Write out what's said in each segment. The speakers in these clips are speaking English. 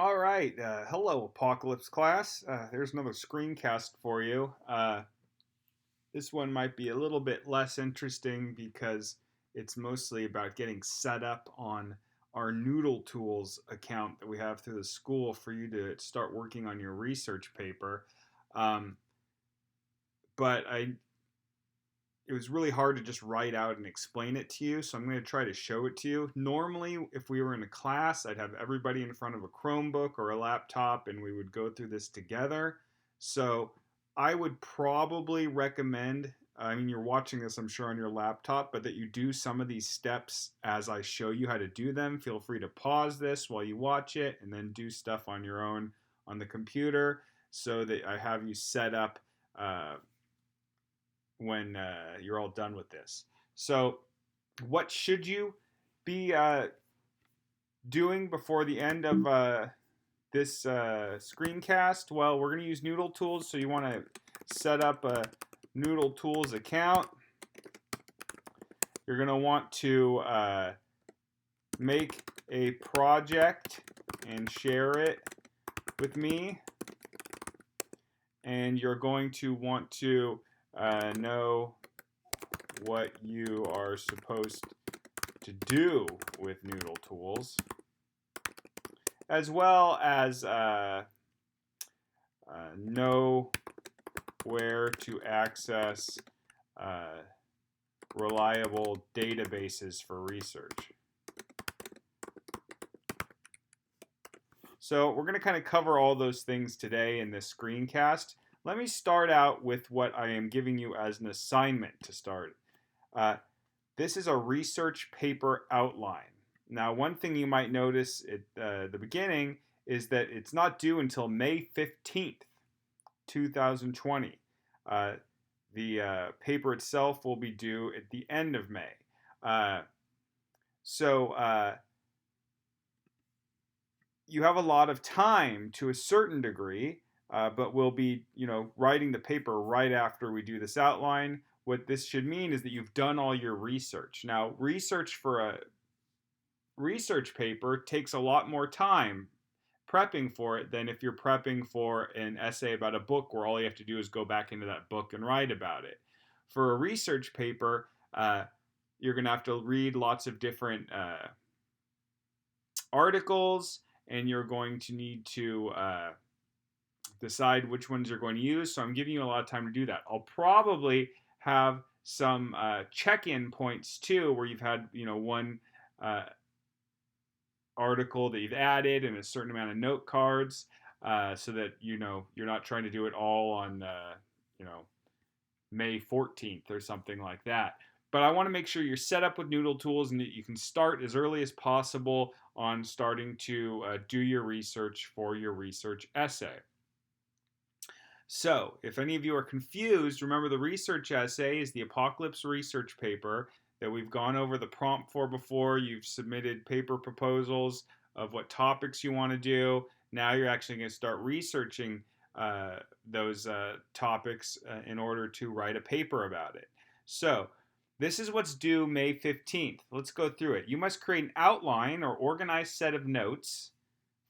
All right. Hello, Apocalypse class. There's another screencast for you. This one might be a little bit less interesting because it's mostly about getting set up on our Noodletools account that we have through the school for you to start working on your research paper. Um, but it was really hard to just write out and explain it to you, so I'm going to try to show it to you. Normally, if we were in a class, I'd have everybody in front of a Chromebook or a laptop and we would go through this together. So I would probably recommend, I mean, you're watching this, I'm sure, on your laptop, but that you do some of these steps as I show you how to do them. Feel free to pause this while you watch it and then do stuff on your own on the computer so that I have you set up when you're all done with this. So, what should you be doing before the end of this screencast? Well, we're going to use Noodletools, so you want to set up a Noodletools account. You're going to want to make a project and share it with me. And you're going to want to know what you are supposed to do with Noodletools, as well as know where to access reliable databases for research. So we're going to kind of cover all those things today in this screencast. Let me start out with what I am giving you as an assignment to start. This is a research paper outline. Now, one thing you might notice at the beginning is that it's not due until May 15th, 2020. The paper itself will be due at the end of May. So you have a lot of time to a certain degree, but we'll be, writing the paper right after we do this outline. What this should mean is that you've done all your research. Now, research for a research paper takes a lot more time prepping for it than if you're prepping for an essay about a book where all you have to do is go back into that book and write about it. For a research paper, you're going to have to read lots of different articles, and you're going to need to decide which ones you're going to use. So I'm giving you a lot of time to do that. I'll probably have some check-in points too, where you've had one article that you've added and a certain amount of note cards, so that you're not trying to do it all on May 14th or something like that. But I want to make sure you're set up with Noodletools and that you can start as early as possible on starting to do your research for your research essay. So, if any of you are confused, remember the research essay is the Apocalypse research paper that we've gone over the prompt for before. You've submitted paper proposals of what topics you want to do. Now you're actually going to start researching those topics in order to write a paper about it. So, this is what's due May 15th. Let's go through it. You must create an outline or organized set of notes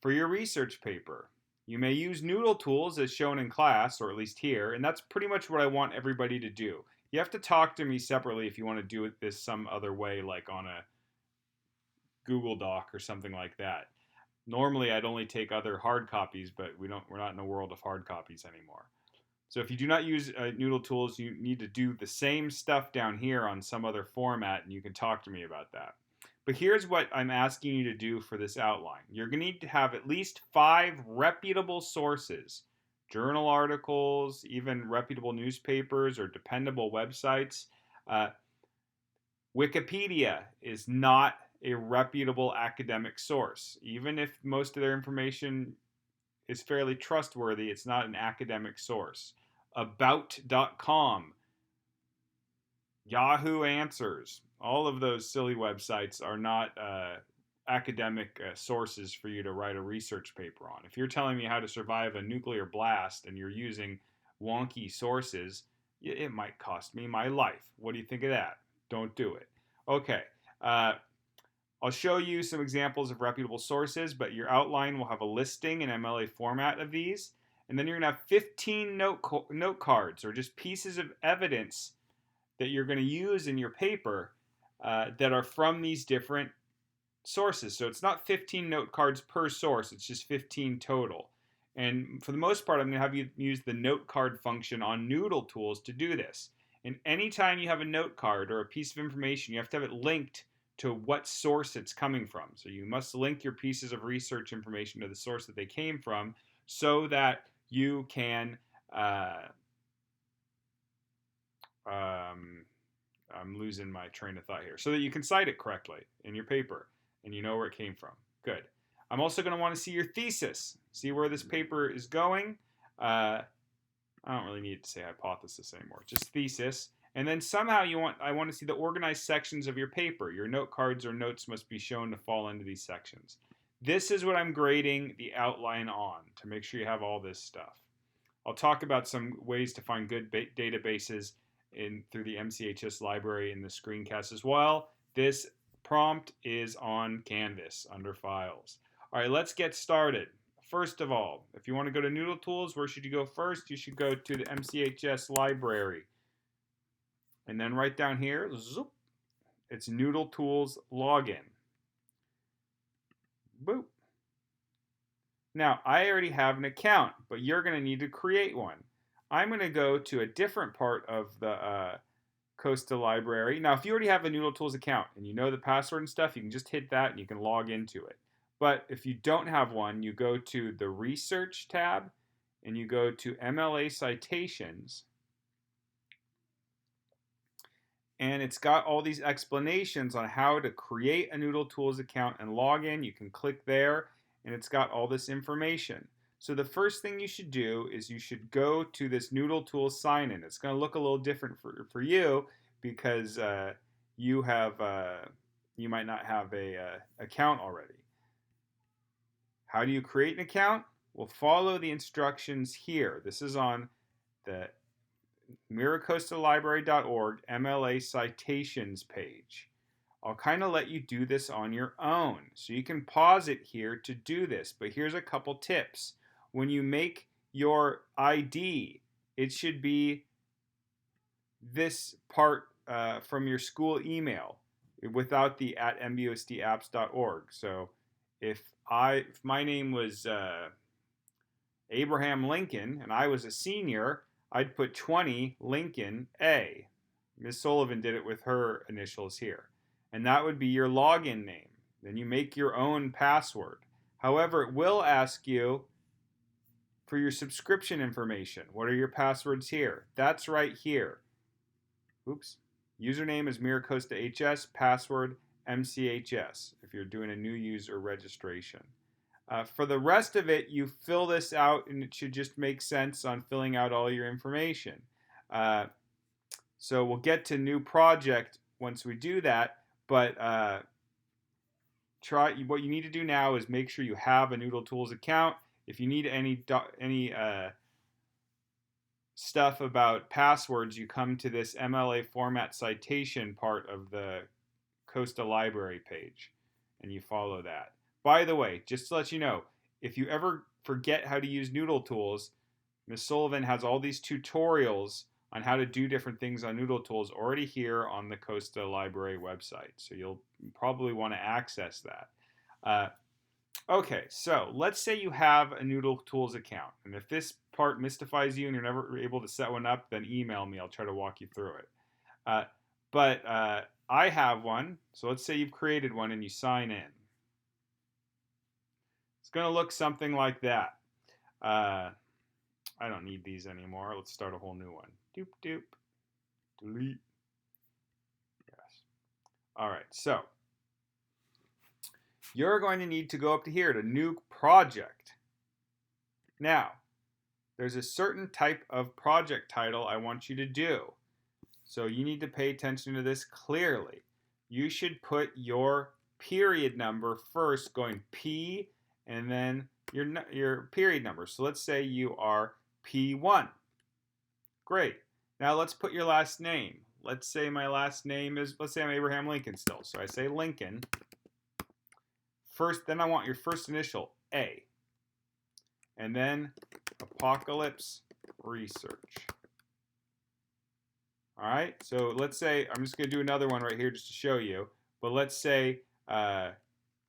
for your research paper. You may use Noodletools as shown in class, or at least here, and that's pretty much what I want everybody to do. You have to talk to me separately if you want to do it this some other way, like on a Google Doc or something like that. Normally, I'd only take other hard copies, but we're not in a world of hard copies anymore. So if you do not use Noodletools, you need to do the same stuff down here on some other format, and you can talk to me about that. But here's what I'm asking you to do for this outline. You're going to need to have at least 5 reputable sources, journal articles, even reputable newspapers or dependable websites. Wikipedia is not a reputable academic source. Even if most of their information is fairly trustworthy, it's not an academic source. About.com, Yahoo Answers, all of those silly websites are not academic sources for you to write a research paper on. If you're telling me how to survive a nuclear blast and you're using wonky sources, it might cost me my life. What do you think of that? Don't do it. Okay. I'll show you some examples of reputable sources, but your outline will have a listing in MLA format of these. And then you're going to have 15 note cards, or just pieces of evidence that you're going to use in your paper that are from these different sources. So it's not 15 note cards per source, it's just 15 total. And for the most part, I'm going to have you use the note card function on Noodletools to do this. And anytime you have a note card or a piece of information, you have to have it linked to what source it's coming from. So you must link your pieces of research information to the source that they came from, so that you can I'm losing my train of thought here. So that you can cite it correctly in your paper and you know where it came from. Good. I'm also going to want to see your thesis, see where this paper is going. I don't really need to say hypothesis anymore, just thesis. And then somehow I want to see the organized sections of your paper. Your note cards or notes must be shown to fall into these sections. This is what I'm grading the outline on, to make sure you have all this stuff. I'll talk about some ways to find good databases through the MCHS library in the screencast as well. This prompt is on Canvas under Files. All right, let's get started. First of all, if you want to go to Noodletools, where should you go first? You should go to the MCHS library. And then right down here, zoop, it's Noodletools login. Boop. Now, I already have an account, but you're going to need to create one. I'm going to go to a different part of the Costa library. Now, if you already have a Noodletools account and you know the password and stuff, you can just hit that and you can log into it. But if you don't have one, you go to the Research tab and you go to MLA Citations. And it's got all these explanations on how to create a Noodletools account and log in. You can click there, and it's got all this information. So the first thing you should do is you should go to this Noodletools sign-in. It's going to look a little different for you because you might not have a account already. How do you create an account? Well, follow the instructions here. This is on the MiraCostaLibrary.org MLA Citations page. I'll kind of let you do this on your own. So you can pause it here to do this. But here's a couple tips. When you make your ID, it should be this part from your school email without the @mbosdapps.org. So if my name was Abraham Lincoln and I was a senior, I'd put 20 Lincoln A. Ms. Sullivan did it with her initials here. And that would be your login name. Then you make your own password. However, it will ask you for your subscription information. What are your passwords here? That's right here. Oops. Username is MiraCostaHS, password MCHS if you're doing a new user registration. For the rest of it, you fill this out, and it should just make sense on filling out all your information. So we'll get to new project once we do that, but what you need to do now is make sure you have a Noodletools account. If you need any stuff about passwords, you come to this MLA format citation part of the Costa library page, and you follow that. By the way, just to let you know, if you ever forget how to use Noodletools, Ms. Sullivan has all these tutorials on how to do different things on Noodletools already here on the Costa Library website. So you'll probably want to access that. Okay, so let's say you have a Noodletools account. And if this part mystifies you and you're never able to set one up, then email me. I'll try to walk you through it. But I have one. So let's say you've created one and you sign in. It's going to look something like that. I don't need these anymore. Let's start a whole new one. Doop, doop. Delete. Yes. All right, so you're going to need to go up to here to New Project. Now, there's a certain type of project title I want you to do. So you need to pay attention to this clearly. You should put your period number first, going P, and then your period number. So let's say you are P1. Great. Now let's put your last name. Let's say my last name is, let's say I'm Abraham Lincoln still. So I say Lincoln. then I want your first initial, A. And then Apocalypse Research. All right, so let's say, I'm just going to do another one right here just to show you. But let's say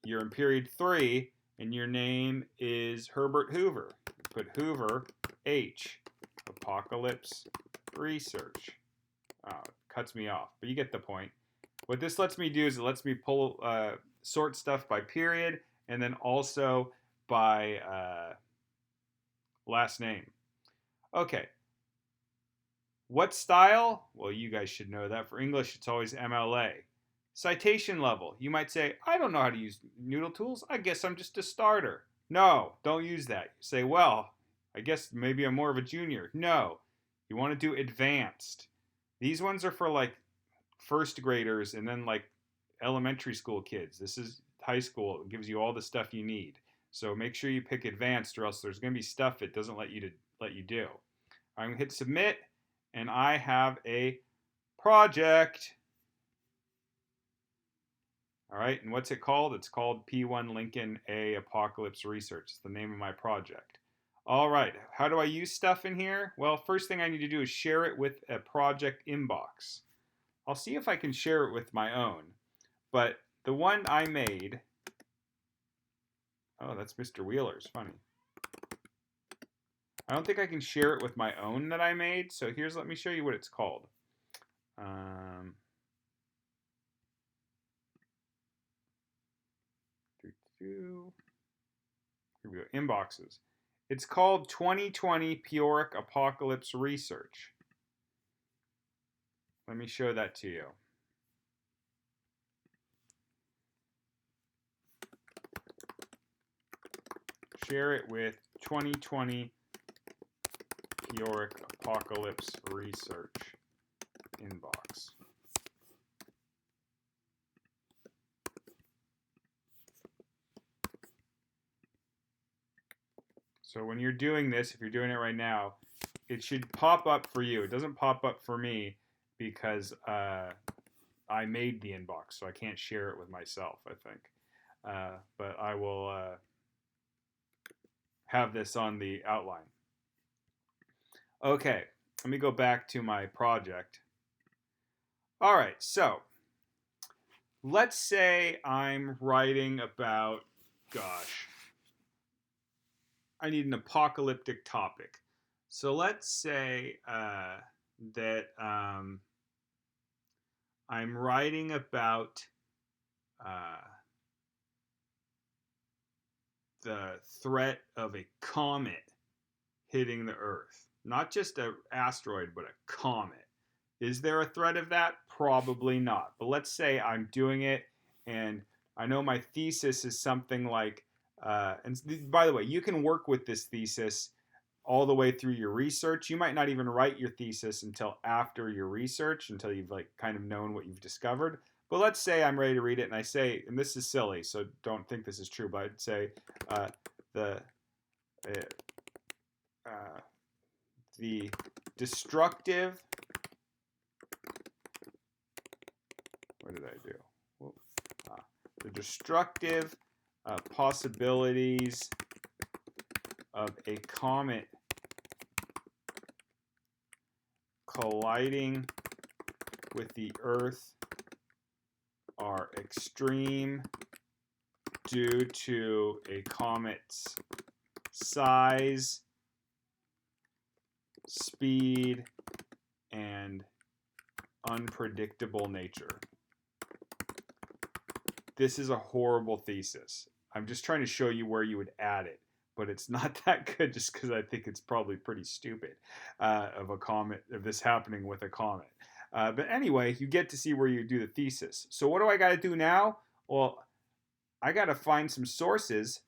you're in period 3 and your name is Herbert Hoover. Put Hoover, H, Apocalypse Research. Oh, it cuts me off, but you get the point. What this lets me do is it lets me sort stuff by period and then also by last name. Okay. What style? Well, you guys should know that. For English, it's always MLA. Citation level. You might say, I don't know how to use Noodletools. I guess I'm just a starter. No, don't use that. You say, well, I guess maybe I'm more of a junior. No, you want to do advanced. These ones are for like first graders and then like elementary school kids. This is high school. It gives you all the stuff you need. So make sure you pick advanced or else there's going to be stuff it doesn't let you do. I'm going to hit submit and I have a project. All right, and what's it called? It's called P1 Lincoln A Apocalypse Research. It's the name of my project. All right, how do I use stuff in here? Well, first thing I need to do is share it with a project inbox. I'll see if I can share it with my own. But the one I made, oh, that's Mr. Wheeler's, funny. I don't think I can share it with my own that I made, so let me show you what it's called. Here we go, inboxes. It's called 2020 Peoric Apocalypse Research. Let me show that to you. Share it with 2020 Peoric Apocalypse Research inbox. So when you're doing this, if you're doing it right now, it should pop up for you. It doesn't pop up for me because I made the inbox, so I can't share it with myself, I think. But I will have this on the outline. Okay, let me go back to my project. All right, so let's say I'm writing about, gosh, I need an apocalyptic topic. So let's say that I'm writing about the threat of a comet hitting the Earth. Not just an asteroid, but a comet. Is there a threat of that? Probably not. But let's say I'm doing it, and I know my thesis is something like, and by the way, you can work with this thesis all the way through your research. You might not even write your thesis until after your research, until you've like kind of known what you've discovered. But let's say I'm ready to read it, and I say, and this is silly, so don't think this is true, but I'd say the destructive, what did I do? The destructive possibilities of a comet colliding with the Earth are extreme due to a comet's size, speed, and unpredictable nature. This is a horrible thesis. I'm just trying to show you where you would add it, but it's not that good just because I think it's probably pretty stupid of this happening with a comet. But anyway, you get to see where you do the thesis. So what do I got to do now? Well, I got to find some sources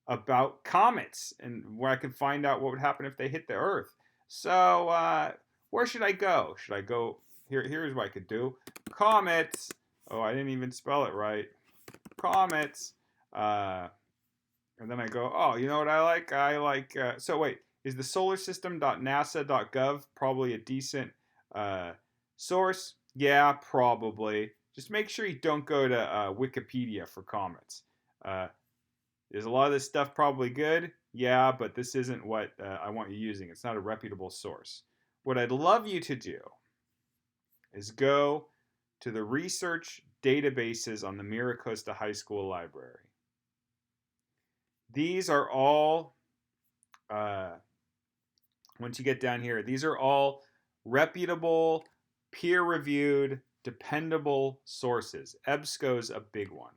about comets and where I can find out what would happen if they hit the Earth. So where should I go? Should I go here? Here's what I could do. Comets. Oh, I didn't even spell it right. Comets. And then I go, oh, you know what I like? So wait, is the solarsystem.nasa.gov probably a decent source? Yeah, probably. Just make sure you don't go to Wikipedia for comets. Is a lot of this stuff probably good? Yeah, but this isn't what I want you using. It's not a reputable source. What I'd love you to do is go to the research databases on the Mira Costa High School Library. These are all, once you get down here, these are all reputable, peer-reviewed, dependable sources. EBSCO's a big one.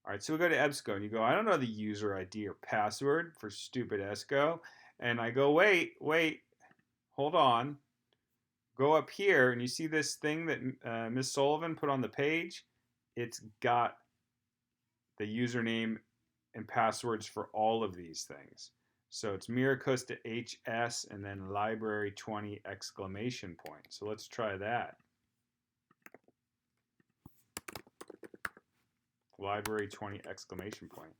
All right, so we go to EBSCO and you go, I don't know the user ID or password for stupid EBSCO. And I go, wait, hold on. Go up here and you see this thing that Ms. Sullivan put on the page. It's got the username and passwords for all of these things. So it's Miracosta HS and then library 20 exclamation point. So let's try that. Library 20 exclamation point.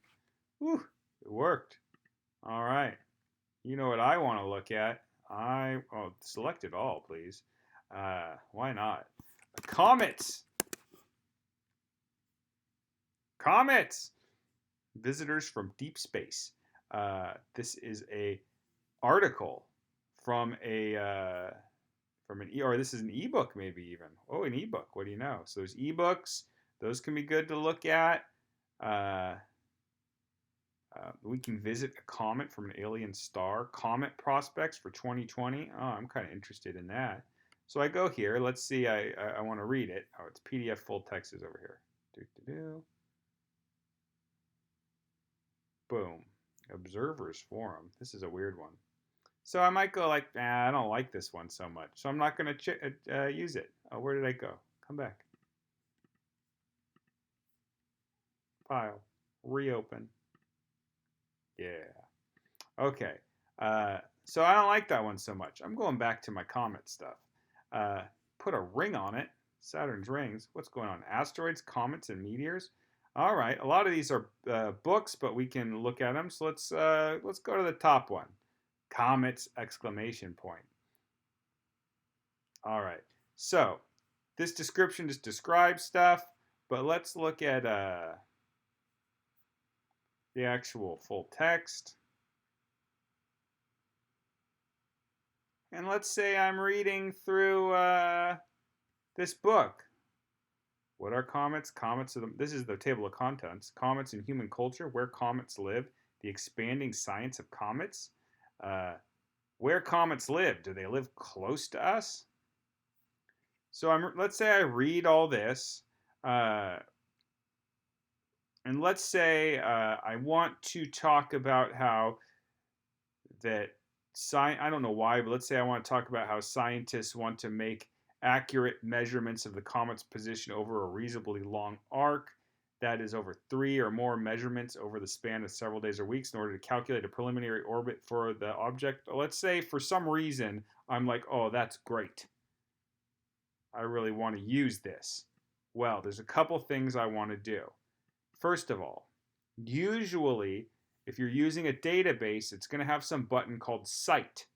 Whew, it worked. All right. You know what I want to look at? Select it all, please. Why not? Comets. Comets. Visitors from deep space. This is a article from this is an ebook maybe even. Oh, an ebook. What do you know? So there's ebooks. Those can be good to look at. We can visit a comet from an alien star. Comet prospects for 2020. Oh, I'm kind of interested in that. So I go here. Let's see. I want to read it. Oh, it's PDF full text is over here. Boom. Observers forum. This is a weird one. So I might go like, I don't like this one so much. So I'm not going to use it. Oh, where did I go? Come back. File. Reopen. Yeah. Okay. So I don't like that one so much. I'm going back to my comet stuff. Put a ring on it. Saturn's rings. What's going on? Asteroids, comets, and meteors. All right. A lot of these are books, but we can look at them. So let's go to the top one. Comets! Exclamation point. All right. So this description just describes stuff, but let's look at the actual full text. And let's say I'm reading through this book. What are comets? This is the table of contents. Comets in human culture, where comets live, the expanding science of comets. Where comets live. Do they live close to us? So let's say I read all this. And let's say I want to talk about how I don't know why, but let's say I want to talk about how scientists want to make accurate measurements of the comet's position over a reasonably long arc. That is over 3 or more measurements over the span of several days or weeks in order to calculate a preliminary orbit for the object. Let's say for some reason I'm like, oh, that's great. I really want to use this. Well, there's a couple things I want to do. First of all, usually if you're using a database, it's going to have some button called Cite.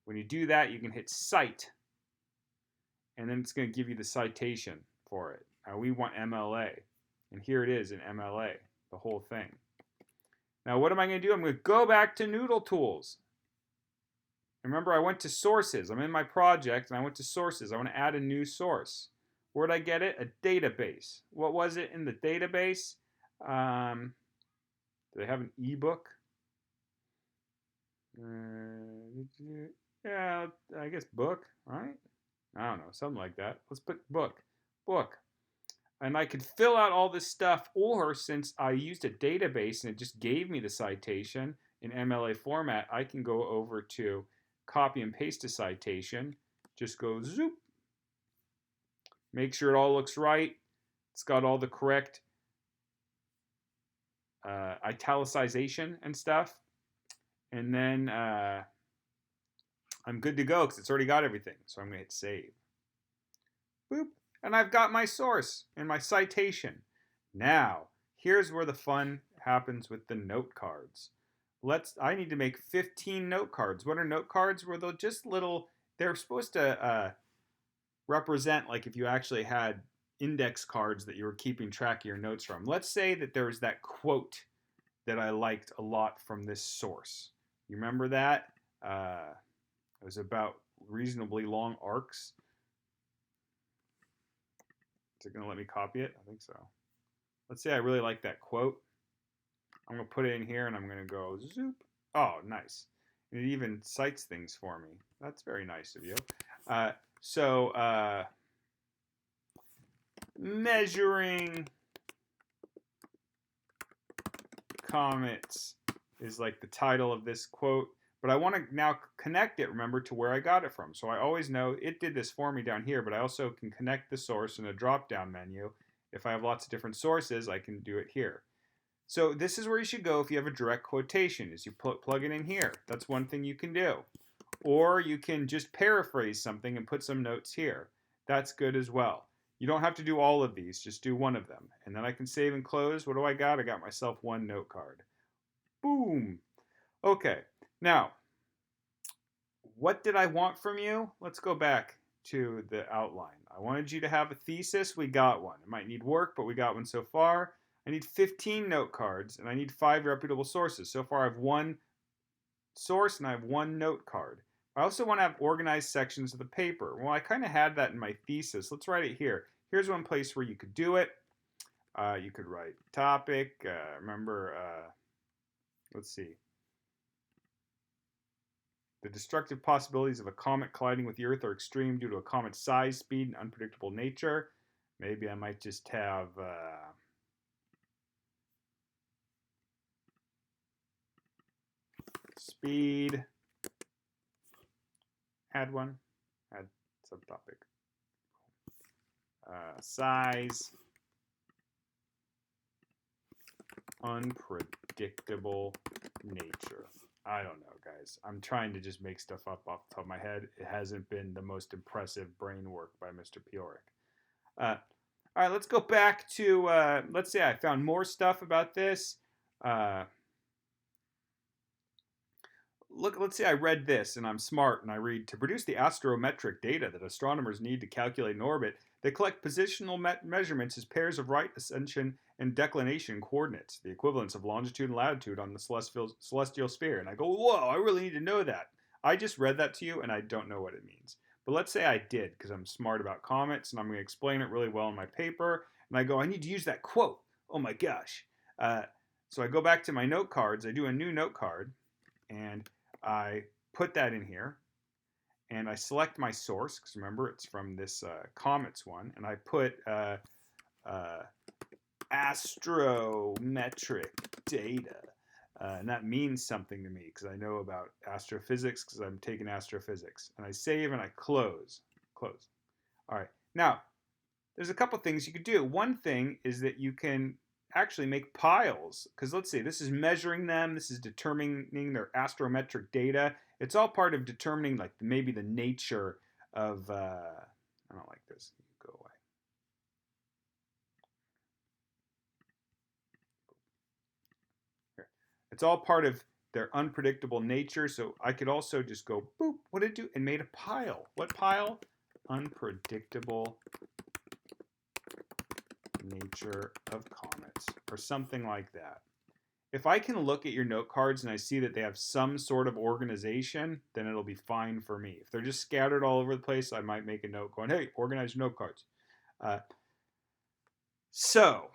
When you do that, you can hit Cite, and then it's going to give you the citation for it. Now we want MLA, and here it is in MLA, the whole thing. Now what am I going to do? I'm going to go back to Noodletools. Remember, I went to sources. I'm in my project, and I went to sources. I want to add a new source. Where'd I get it? A database. What was it in the database? Do they have an ebook? Yeah, I guess book, right? I don't know, something like that. Let's put book. And I could fill out all this stuff, or since I used a database and it just gave me the citation in MLA format, I can go over to copy and paste a citation. Just go zoop. Make sure it all looks right. It's got all the correct italicization and stuff. And then I'm good to go because it's already got everything. So I'm going to hit save. Boop. And I've got my source and my citation. Now, here's where the fun happens with the note cards. I need to make 15 note cards. What are note cards? Well, they're supposed to represent like if you actually had index cards that you were keeping track of your notes from. Let's say that there was that quote that I liked a lot from this source. You remember that? It was about reasonably long arcs. Is it going to let me copy it? I think so. Let's say I really like that quote. I'm going to put it in here and I'm going to go zoop. Oh, nice. And it even cites things for me. That's very nice of you. Measuring comets is like the title of this quote. But I want to now connect it, remember, to where I got it from. So I always know it did this for me down here, but I also can connect the source in a drop-down menu. If I have lots of different sources, I can do it here. So this is where you should go if you have a direct quotation, is you plug it in here. That's one thing you can do. Or you can just paraphrase something and put some notes here. That's good as well. You don't have to do all of these, just do one of them. And then I can save and close. What do I got? I got myself one note card. Boom. Okay, now, what did I want from you? Let's go back to the outline. I wanted you to have a thesis. We got one. It might need work, but we got one so far. I need 15 note cards, and I need 5 reputable sources. So far, I have one source, and I have one note card. I also want to have organized sections of the paper. Well, I kind of had that in my thesis. Let's write it here. Here's one place where you could do it. You could write topic. Let's see. The destructive possibilities of a comet colliding with the Earth are extreme due to a comet's size, speed, and unpredictable nature. Maybe I might just have speed. Add one. Add subtopic. Size. Unpredictable nature. I don't know, guys. I'm trying to just make stuff up off the top of my head. It hasn't been the most impressive brain work by Mr. Pioric. All right, let's go back to, let's say I found more stuff about this. Let's say I read this and I'm smart and I read, to produce the astrometric data that astronomers need to calculate an orbit, they collect positional measurements as pairs of right ascension and declination coordinates, the equivalents of longitude and latitude on the celestial sphere. And I go, whoa, I really need to know that. I just read that to you and I don't know what it means. But let's say I did, because I'm smart about comets and I'm going to explain it really well in my paper. And I go, I need to use that quote. Oh my gosh. So I go back to my note cards. I do a new note card and I put that in here. And I select my source, because remember, it's from this comets one. And I put astrometric data. And that means something to me, because I know about astrophysics, because I'm taking astrophysics. And I save and I close. Close. All right. Now, there's a couple things you could do. One thing is that you can actually make piles, because let's say this is measuring them, this is determining their astrometric data. It's all part of determining like maybe the nature of I don't like this. Go away. Here. It's all part of their unpredictable nature. So I could also just go boop, what did it do? And made a pile. What pile? Unpredictable nature of comets, or something like that. If I can look at your note cards and I see that they have some sort of organization, then it'll be fine for me. If they're just scattered all over the place, I might make a note going, hey, organize your note cards. So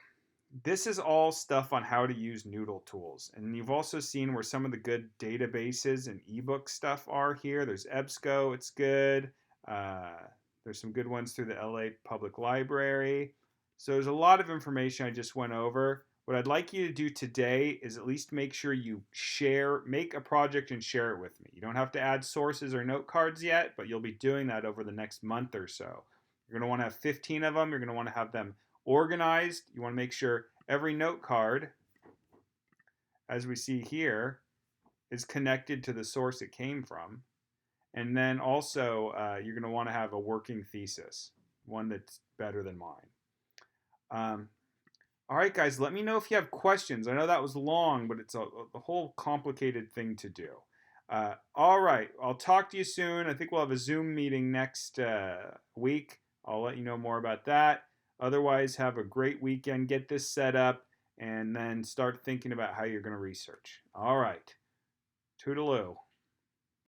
this is all stuff on how to use Noodletools. And you've also seen where some of the good databases and ebook stuff are here. There's EBSCO, it's good. There's some good ones through the LA Public Library. So there's a lot of information I just went over. What I'd like you to do today is at least make sure you make a project and share it with me. You don't have to add sources or note cards yet, but you'll be doing that over the next month or so. You're going to want to have 15 of them. You're going to want to have them organized. You want to make sure every note card, as we see here, is connected to the source it came from. And then also, you're going to want to have a working thesis, one that's better than mine. All right, guys, let me know if you have questions. I know that was long, but it's a whole complicated thing to do. All right, I'll talk to you soon. I think we'll have a Zoom meeting next week. I'll let you know more about that. Otherwise, have a great weekend. Get this set up, and then start thinking about how you're going to research. All right. Toodaloo.